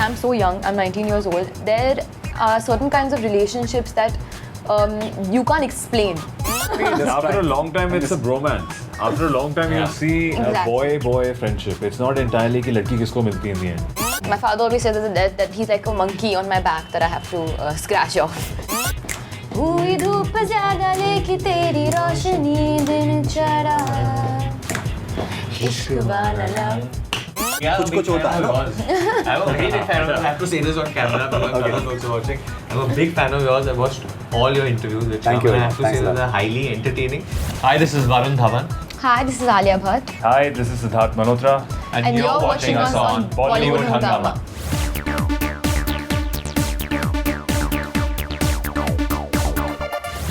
I'm so young, I'm 19 years old, there are certain kinds of relationships that you can't explain. After a long time, it's a bromance. After a long time, you'll see a boy-boy friendship. It's not entirely कि लड़की किसको मिलती in the end. My father always says that he's like a monkey on my back that I have to scratch off. हुई धूप ज़्यादा लेके तेरी रोशनी दिन चढ़ा इश्क वाला लव. Yeah, कुछ होता है ना. I'm a very big fan of yours. I have to say this on camera because I'm also watching. I'm a big fan of yours. I watched all your interviews with Thank you. I have to say that they're highly entertaining. Hi, this is Varun Dhawan. Hi, this is Alia Bhatt. Hi, this is Sidharth Malhotra. And you're watching us on Bollywood Hungama.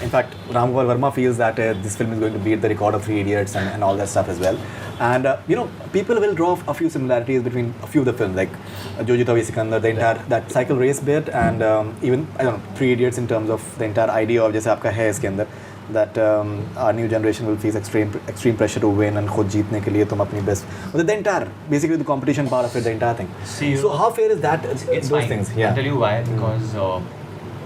In fact, Ram Gopal Verma feels that this film is going to beat the record of 3 Idiots and all that stuff as well. And people will draw a few similarities between a few of the films, like Jo Jeeta Sikandar, the entire that cycle race bit, and even I don't know 3 Idiots in terms of the entire idea of जैसे आपका है इसके अंदर that our new generation will face extreme pressure to win and खुद जीतने के लिए तुम अपनी best. But the entire basically the competition part of it, the entire thing. See, so how fair is that? It's those fine. things. Yeah. I'll tell you why. Because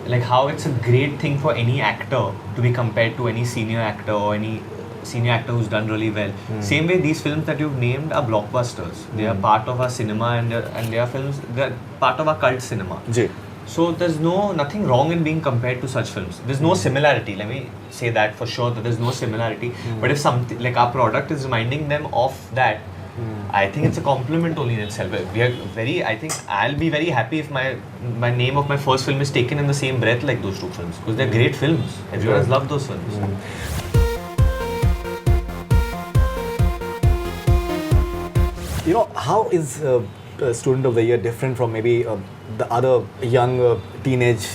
like how it's a great thing for any actor to be compared to any senior actor or any senior actor who's done really well. Same way, these films that you've named are blockbusters. They are part of our cinema and they are films. They're part of our cult cinema. Ji. So there's nothing wrong in being compared to such films. There's no similarity. Let me say that for sure that there's no similarity. But if something like our product is reminding them of that, I think it's a compliment only in itself. We are I think I'll be very happy if my name of my first film is taken in the same breath like those two films, because they're great films. Everyone has loved those films. How is Student of the Year different from maybe the other young teenage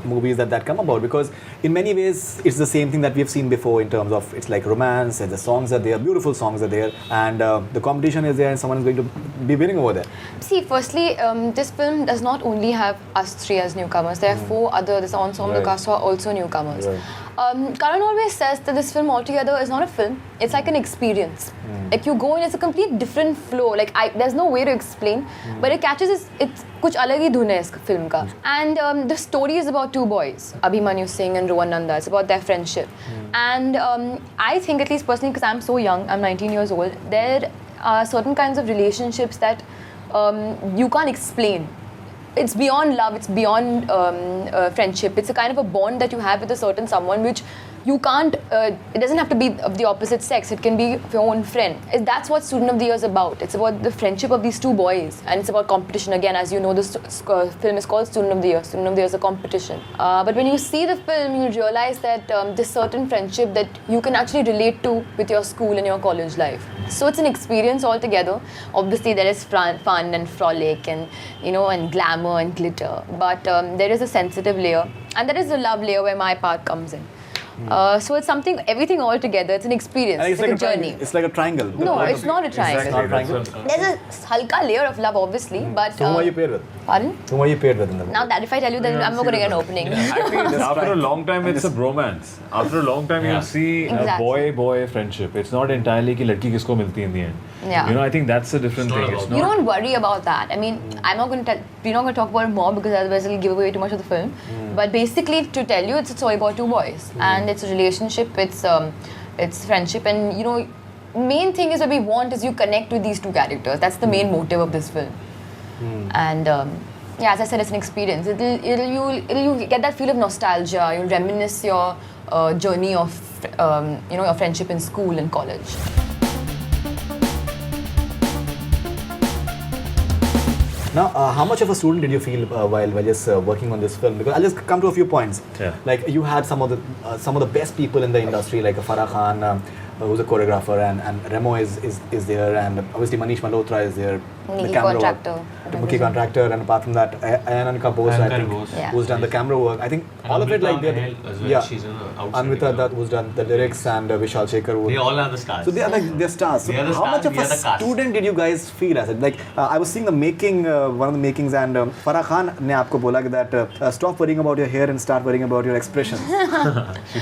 movies that come about? Because in many ways it's the same thing that we have seen before in terms of it's like romance and the songs are there, beautiful songs are there, and the competition is there and someone is going to be winning over there. See, firstly, this film does not only have us three as newcomers. There are 4 other, this ensemble cast who are also newcomers. Karan always says that this film altogether is not a film, it's like an experience. Like you go in, it's a complete different flow. Like there's no way to explain, but it catches it's कुछ अलग ही धुन है इस film का. And the story is about 2 boys, Abhimanyu Singh and Rohan Nanda. It's about their friendship. And I think, at least personally, because I'm so young, I'm 19 years old, there are certain kinds of relationships that you can't explain. It's beyond love, it's beyond friendship. It's a kind of a bond that you have with a certain someone which you can't, it doesn't have to be of the opposite sex, it can be your own friend. That's what Student of the Year is about. It's about the friendship of these 2 boys, and it's about competition. Again, as you know, this film is called Student of the Year. Student of the Year is a competition. But when you see the film, you realize that this certain friendship that you can actually relate to with your school and your college life. So it's an experience altogether. Obviously, there is fun and frolic and and glamour and glitter. But there is a sensitive layer, and there is a love layer where my part comes in. So it's everything all together. It's an experience. It's like a journey. It's like a triangle. No, it's not a triangle. There's a halka layer of love, obviously, but. So who are you paired with? Pardon? Who are you paired with in the movie? Now that if I tell you, then I'm not going to get an opening. After a long time, it's a bromance. After a long time, you'll see a boy-boy friendship. It's not entirely कि लड़की किसको मिलती in the end. Yeah. I think that's a different thing. You don't worry about that. I mean, we're not going to talk about it more because otherwise it'll give away too much of the film. But basically, to tell you, it's a story about 2 boys, and it's a relationship. It's friendship, and main thing is what we want is you connect with these 2 characters. That's the main motive of this film. And as I said, it's an experience. You'll get that feel of nostalgia. You'll reminisce your journey of your friendship in school and college. Now, how much of a student did you feel while just working on this film? Because I'll just come to a few points. Yeah. Like you had some of the best people in the industry, like Farah Khan, who's a choreographer, and Remo is there, and obviously Manish Malhotra is there. Mukhi contractor, and apart from that, Ayanka Bose, I think, who's done the camera work. I think and all of it, like she's an Anvita that who's done the lyrics, and Vishal Shekhar. They all are the stars. So they are they're stars. So how much of a student did you guys feel as it? Like I was seeing the making, one of the makings, and Farah Khan ne aapko bola that stop worrying about your hair and start worrying about your expressions. She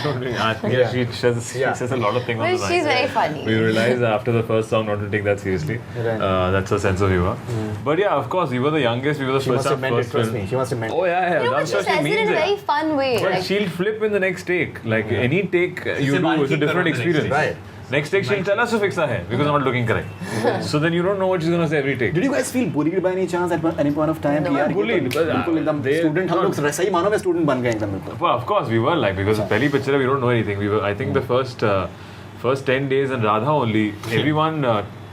says a lot of things. Well, She's very funny. We realized after the first song not to take that seriously. That's her sense of humor. But yeah, of course, we were the youngest. We were the She must have meant it, trust me. She must have meant it. Oh yeah, You know, I'm but she sure says she it means in a very it. fun way. But Like, she'll flip in the next take. Like any take you do is a different experience. Right. Next take she'll tell us to fix our hair because I'm not looking correct. So then you don't know what she's gonna say every take. Did you guys feel bullied by any chance at any point of time? No. यार, Bullied, बिल्कुल एकदम they- student हम लोग सही मानो में student बन गए एकदम बिल्कुल. Well, of course we were like because Pehli picture we don't know anything. We were I think the first 10 days in Radha only everyone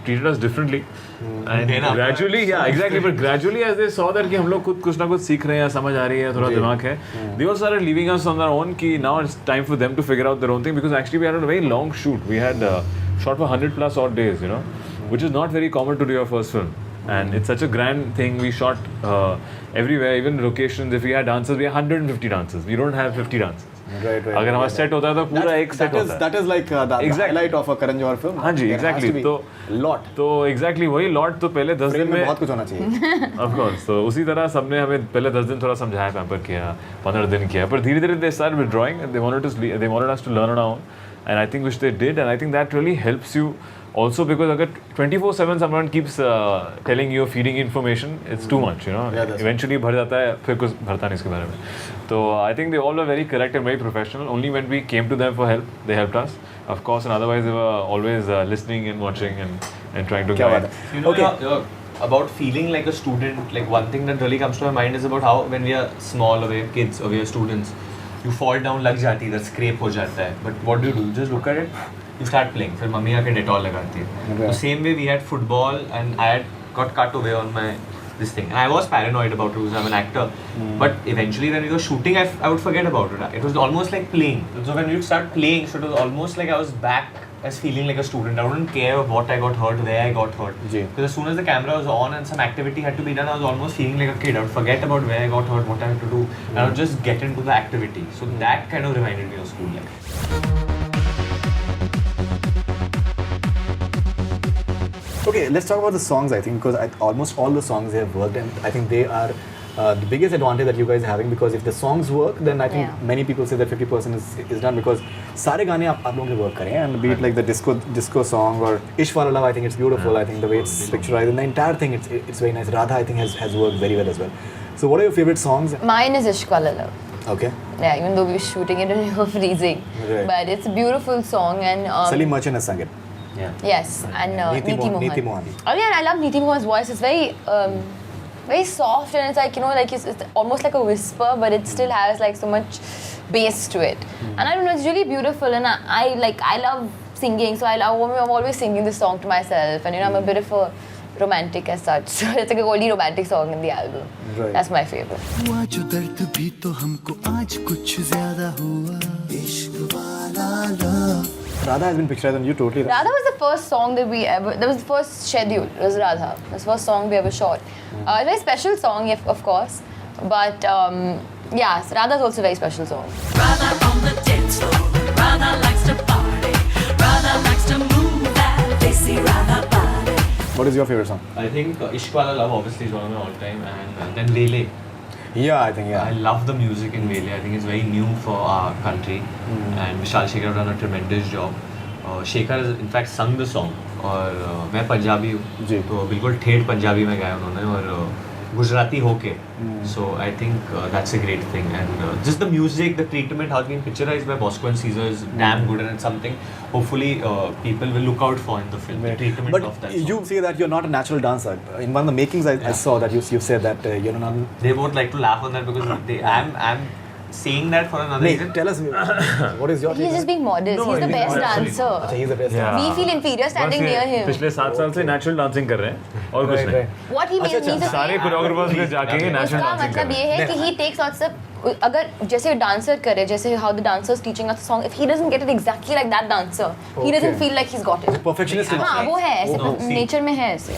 treated us differently. And Then after- gradually, yeah, exactly. But gradually, as they saw that कि हम लोग खुद कुछ ना कुछ सीख रहे हैं, समझ आ रही है, थोड़ा दिमाग है, they also started leaving us on their own. कि now it's time for them to figure out their own thing because actually we had a very long shoot. We had shot for 100+ odd days, you know, which is not very common to do your first film. And it's such a grand thing. We shot everywhere, even locations. If we had dancers, we had 150 dancers. We don't have 50 dancers. Right. अगर हमारा set होता है तो पूरा एक set होता है. That is like the highlight of a Karan Johar film. हाँ जी, There has exactly. to be तो lot. तो exactly वही lot तो पहले 10 दिन Frame में में बहुत कुछ होना चाहिए. of course. तो उसी तरह सबने हमें पहले 10 दिन थोड़ा समझाया, पैम्पर किया, 15 दिन किया, पर धीरे-धीरे they started withdrawing and they wanted us to learn on our own, and I think which they did, and I think that really helps you also because अगर 24/7 someone keeps telling you, feeding information, it's too much, you know. Yeah, that's Eventually भर जाता है, फिर कुछ भरता नहीं इसके बारे में. तो I think they all were very correct and very professional. Only when we came to them for help, they helped us, of course, and otherwise they were always listening and watching and trying to क्या guide. बात है? You know, Okay. about feeling like a student, like one thing that really comes to my mind is about how when we are small or we are kids or we are students, you fall down, लग जाती है, that scrape हो जाता है. But what do? You just look at it, you start playing. फिर mummy आके Dettol लगाती है. The same way we had football and I had got cut away on my this thing. And I was paranoid about it because I'm an actor. But eventually when we were shooting, I would forget about it. It was almost like playing. So when we would start playing, so it was almost like I was back as feeling like a student. I wouldn't care what I got hurt, where I got hurt. Because as soon as the camera was on and some activity had to be done, I was almost feeling like a kid. I would forget about where I got hurt, what I had to do, and I would just get into the activity. So that kind of reminded me of school life. Okay, let's talk about the songs. I think because almost all the songs they have worked, and I think they are the biggest advantage that you guys are having. Because if the songs work, then I think many people say that 50% is done because सारे गाने आप लोगों के work करें, and be it like the disco song or Ishq Wala Love, I think it's beautiful. I think the way it's picturized and the entire thing, it's very nice. Radha, I think has worked very well as well. So what are your favorite songs? mine is Ishq Wala Love. Okay. Yeah, even though we were shooting it and we were freezing. Right. But it's a beautiful song and Salim Merchant has sung it. yes, and Neeti Neeti Mohan. Oh yeah, I love Neeti Mohan's voice. It's very very soft and it's like, you know, like it's almost like a whisper, but it still has like so much bass to it. And I don't know, it's really beautiful and I love singing, so I'm always singing this song to myself, and you know, I'm a bit of a romantic as such, so it's like a only romantic song in the album. Right. That's my favorite. हुआ जो दर्द भी तो हमको आज कुछ ज्यादा हुआ इश्क वाला love. Radha has been picturized on you totally. Radha was the first song that that was the first schedule, it was Radha. It was the first song we ever shot. A very special song, of course, but yeah, so Radha's also a very special song. Radha on the dance floor. Radha likes to party. Radha likes to move that desi Radha body. What is your favorite song? I think Ishq Wala Love obviously is one of my all-time, and then Vele. Yeah, I think I love the music in Vele. I think it's very new for our country, and Vishal Shekhar have done a tremendous job. Shekhar has in fact sung the song, और मैं पंजाबी हूँ, तो बिल्कुल ठेठ पंजाबी में गाया उन्होंने और गुजराती होके. So I think that's a great thing, and just the music, the treatment, how it's been picturized by Bosco and Caesar is damn good, and it's something hopefully people will look out for in the film. The treatment but of that song. you say that you're not a natural dancer. In one of the makings, I saw that you said that you're not. They won't like to laugh on that because I'm saying that for another reason. Tell us what is your He's just being modest. He's the best dancer. He's the best. Yeah. We feel inferior standing near him. पिछले 7 साल से natural dancing कर रहे हैं और कुछ नहीं. What he means is सारे कोरियोग्राफर्स के जाके नेचुरल उसका डांसिंग कर मतलब रहे ये हैं. है कि he takes lots of अगर जैसे डांसर करे जैसे how the dancer is teaching us a song, if he doesn't get it exactly like that dancer, he doesn't feel like he's got it. Perfectionist. हाँ वो है ऐसे नेचर में है ऐसे.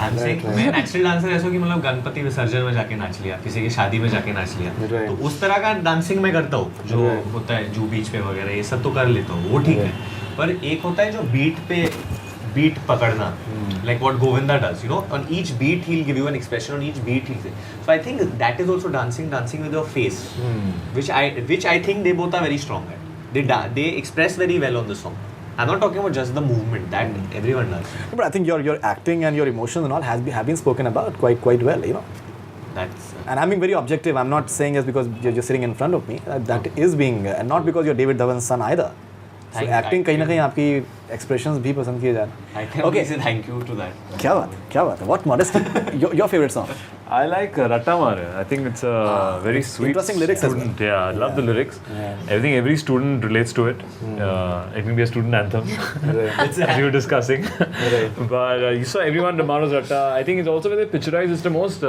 I'm saying मैं नेचुरल डांसर ऐसा कि मतलब गणपति विसर्जन में जाके नाच लिया, किसी की शादी में जाके नाच लिया, तो उस तरह का डांसिंग मैं करता हूँ जो होता है जू बीच पे वगैरह, ये सब तो कर लेता हूँ, वो ठीक है. पर एक होता है जो बीट पे beat pakadna, like what Govinda does. You know, on each beat he'll give you an expression. On each beat he'll say. So I think that is also dancing with your face, which I think they both are very strong at. They express very well on the song. I'm not talking about just the movement that everyone does. But I think your acting and your emotions and all have been spoken about quite well, you know. That's And I'm being very objective. I'm not saying just because you're sitting in front of me. That is being, and not because you're David Dhawan's son either. So acting कहीं ना कहीं आपकी expressions भी पसंद किए जा रहे हैं. I can only say thank you to that. क्या बात है? What modesty? your favorite song? I like Rattamare. I think it's a very sweet. Interesting lyrics as well. student. Yeah, I love the lyrics. I think every student relates to it. It can be a student anthem, as you were discussing. But you saw everyone Ramanu's Ratta. I think it's also where they picturized it's the most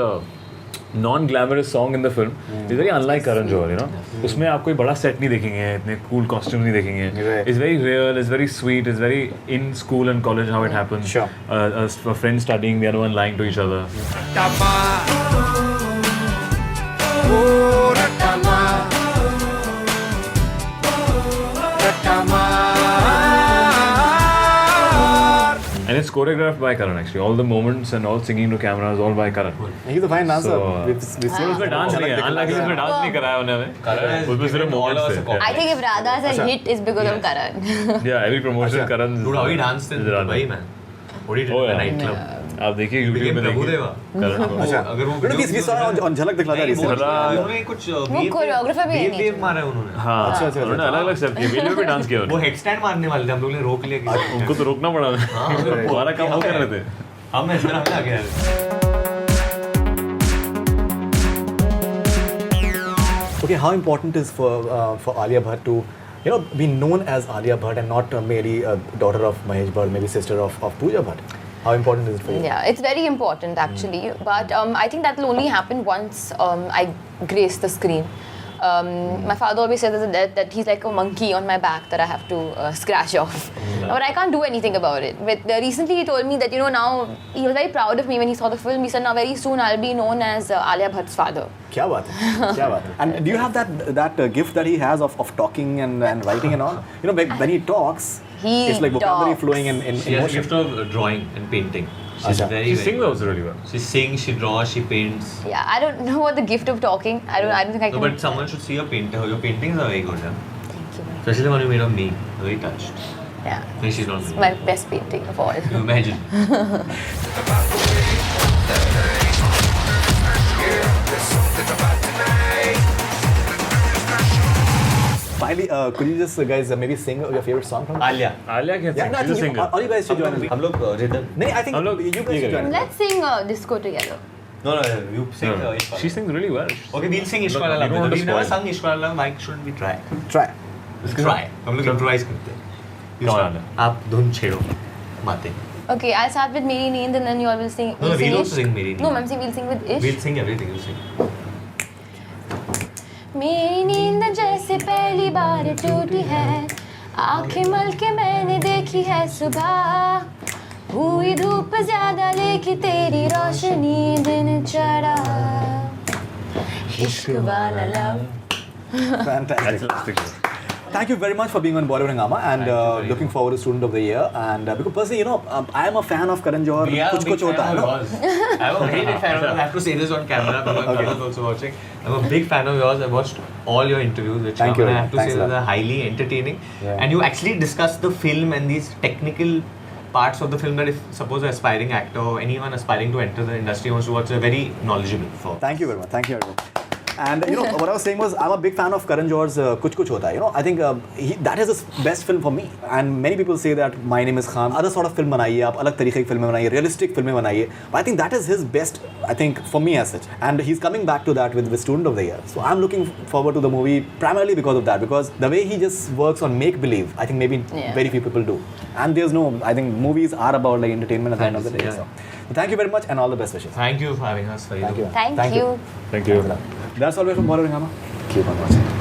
non-glamorous song in the film. It's very unlike Karan Johar, you know. उसमें आप कोई बड़ा set नहीं देखेंगे, इतने cool costumes नहीं देखेंगे. It's very real, it's very sweet, it's very in school and college how it happens. Sure. A friend studying, the other one lying to each other. And it's choreographed by Karan actually. All the moments and all singing to camera is all by Karan. He's a fine dancer. So, We've seen उसमें dance नहीं है. Unluckily उसमें dance नहीं कराया उन्होंने. उसमें सिर्फ moments थे. I think if Radha is a hit, it's because of Karan. Yeah, every promotion Karan. Dude, how he danced in Dubai, man. What he did in the nightclub. आप देखिए YouTube में देखिए. अगर वो we saw on झलक दिखला था recently. उन्होंने कुछ वो choreographer भी है वेव मारा है उन्होंने. हाँ. उन्होंने अलग-अलग स्टेप किए. वीडियो पे डांस किया वो उन्होंने. हेडस्टैंड मारने वाले थे, हम लोग ने रोक लिया. उनको तो रोकना पड़ा. हमारा काम वो कर रहे थे. हम ऐसे ना आगे आ रहे. Okay, how important is for Alia Bhatt to, you know, be known as Alia Bhatt and not merely a daughter of Mahesh Bhatt, maybe sister of Pooja Bhatt? How important is it for you? Yeah, it's very important actually. But I think that will only happen once I grace the screen. My father always says that he's like a monkey on my back that I have to scratch off. But I can't do anything about it. But recently he told me that, you know, now he was very proud of me when he saw the film. He said, now very soon I'll be known as Alia Bhatt's father. क्या बात है, क्या बात है. And do you have that gift that he has of talking and writing and all? You know, when he talks, it's like vocabulary flowing in She has a emotion. gift of drawing and painting. She's Acha. very, She very sings also really well. She sings, she draws, she paints. Yeah, I don't know what the gift of talking. I don't think I No, can. but someone should see your painting. Your paintings are very good. Yeah? Thank you. Especially the one you made of me. Very touched. Yeah. No, she's not It's me. my best painting of all. You imagine. Finally, could you just guys maybe sing your favorite song from? Alia. Alia can Yeah, sing. no, I She's a think singer. all you guys should join us. हम लोग rhythm. No, I think हम लोग you guys ये should join us. Let's sing disco together. No, you sing Ishq She sings really well. Okay, we'll sing Ishq Look, Wala you Love. don't want to We've never spoil. sung Ishq Wala Love. Why shouldn't we try? Try. Try. हम लोग improvise करते हैं. You Come start. on. आप धुन छेड़ो. बातें. Okay, I'll start with Meri Neend and then you all will sing. No, will we'll Ish. also sing Meri Neend. No, ma'am, we'll sing with Ish. We'll sing everything. You sing. मेरी नींद जैसे पहली बार टूटी है, आंखें मल के मैंने देखी है सुबह, हुई धूप ज्यादा लेके तेरी रोशनी दिन चढ़ा, इश्क वाला love. Fantastic. Thank you very much for being on Bollywood Hungama and looking forward to Student of the Year. And because personally, you know, I am a fan of Karan Johar. We are कुछ a big कुछ होता है fan ना. of yours. I'm a very big fan of yours. I have to say this on camera because my brother is also watching. I'm a big fan of yours. I watched all your interviews, which Thank you and I very have much. to Thanks say a that lot. they're highly entertaining. Yeah. And you actually discuss the film and these technical parts of the film that if suppose an aspiring actor or anyone aspiring to enter the industry wants to watch, they're very knowledgeable for. Thank you very much. Thank you very much. And you know what I was saying was I'm a big fan of Karan Johar's Kuch Kuch Hota Hai. You know, I think that is his best film for me. And many people say that My Name Is Khan, other sort of film बनाइए आप, अलग तरीके की फिल्में बनाइए, realistic फिल्में बनाइए. But I think that is his best, I think, for me as such. And he's coming back to that with Student of the Year. So I'm looking forward to the movie primarily because of that. Because the way he just works on make believe, I think maybe very few people do. And there's no, I think movies are about like entertainment at the end of the day. Yeah. So thank you very much and all the best wishes. Thank you for having us. Faridoon. Thank you. Thank you. Thank you. That's all we have from Bollywood Hungama. Keep on watching.